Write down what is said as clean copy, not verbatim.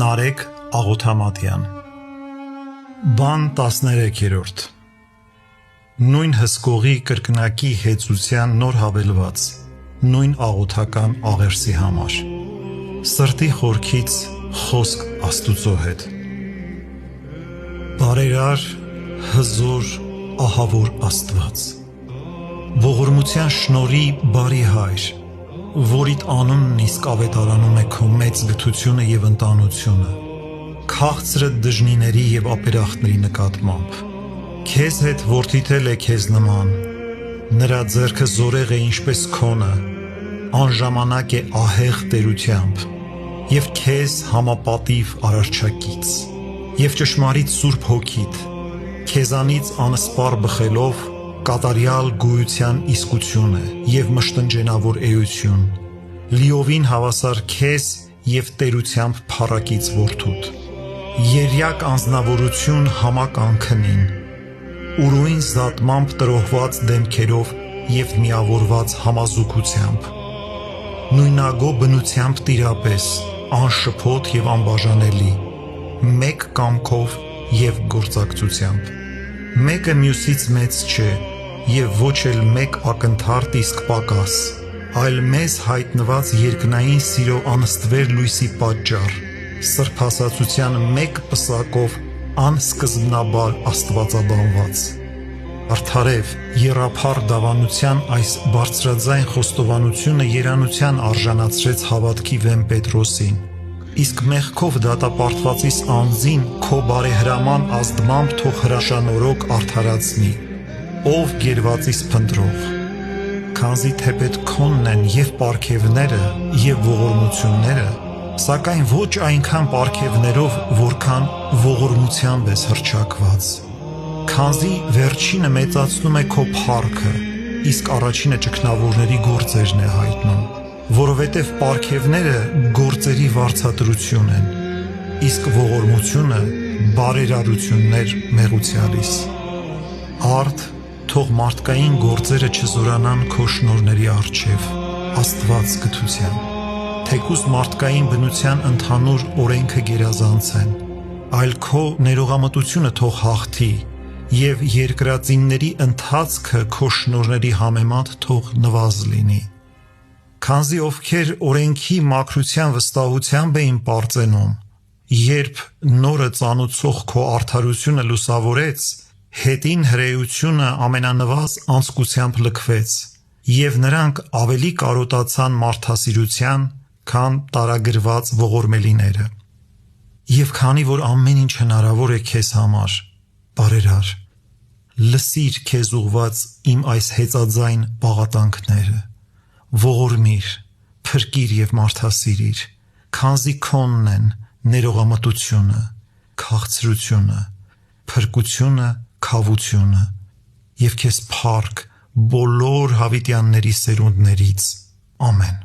Նարեկ Աղոթամատյան Բան 13-րդ Նույն հսկողի կրկնակի հեծության նոր հավելված նույն աղոթական աղերսի համար Սրտի խորքից խոսք Աստուծո հետ Բարերար, հզոր, ահավոր Աստված Ողորմության շնորհի բարի Հայր որիդ անունն իսկ ավետարանում է քո մեծ գթությունը և ընտանությունը, քաղցրը դժնիների և ապերախտների նկատմամբ, քեզ հետ որդիդ էլ է քեզ նման, նրա ձեռքը զորեղ է ինչպես քոնը, անժամանակ է ահեղ տերությամբ, և քեզ համապատիվ արարչակից, և ճշմարիտ Սուրբ Հոգիդ, քեզանից անսպառ բխելով կատարյալ գոյության իսկություն է և մշտնջենավոր էություն, լիովին հավասար քեզ և տերությամբ փառակից որդուդ, երյակ անձնավորություն համակ անքնին, ուրույն զատմամբ տրոհված դեմքերով և միավորված համազուգությամբ, նույնագո բնությամբ տիրապես, անշփոթ և անբաժանելի, մեկ կամքով և գործակցությամբ, մեկը մյուսից մեծ չէ և ոչ էլ մեկ ակնթարթ իսկ պակաս, այլ մեզ հայտնված երկնային սիրո անստվեր լույսի պատճառ, սրբասացության մեկ պսակով անսկզբնաբար աստվածաբանված, արդարև եռափառ դավանության այս բարձրաձայն խոստովանությունը երանության արժանացրեց հավատքի վեմ Պետրոսին, իսկ մեղքով դատապարտվածիս անձին քո բարեհրաման ազդմամբ թող հրաշանորոգ արդարացնի, ով գերվածիս փնտրող, քանզի թեպետ քոնն են և պարգևները և ողորմությունները, սակայն ոչ այնքան պարգևներով, որքան ողորմությամբ ես հռչակված, քանզի վերջինը մեծացնում է քո փառքը, իսկ առաջինը ճգնավորների գործերն է հայտնում, որովհետև պարգևները գործերի վարձատրություն են, իսկ ողորմությունը բարերարություններ մեղուցյալիս, արդ թող մարդկային գործերը չզորանան քո շնորհների առջև, Աստված գթության, թեկուզ մարդկային բնության ընդհանուր օրենքը գերազանցեն, այլ քո ներողամտությունը թող հաղթի և երկրածինների ընթացքը քո շնորհների համեմատ թող նվազ լինի, քանզի ովքեր օրենքի մաքրության վստահությամբ էին պարծենում, երբ նորը ծանուցող քո արդարությունը լուսավորեց, հետին հրեությունը ամենանվազ անձկությամբ լքվեց, և նրանք ավելի կարոտացան մարդասիրության, քան տարագրված ողորմելիները։ Եվ քանի որ ամեն ինչ հնարավոր է քեզ համար, բարերար, լսիր քեզ ուղված իմ այս հեծաձայն պաղատանքները, ողորմիր, փրկիր և մարդասիրիր, քանզի քոնն են ներողամտությունը, քաղցրությունը, փրկությունը, քավությունը և քեզ փառք բոլոր հավիտյանների սերունդներից, ամեն։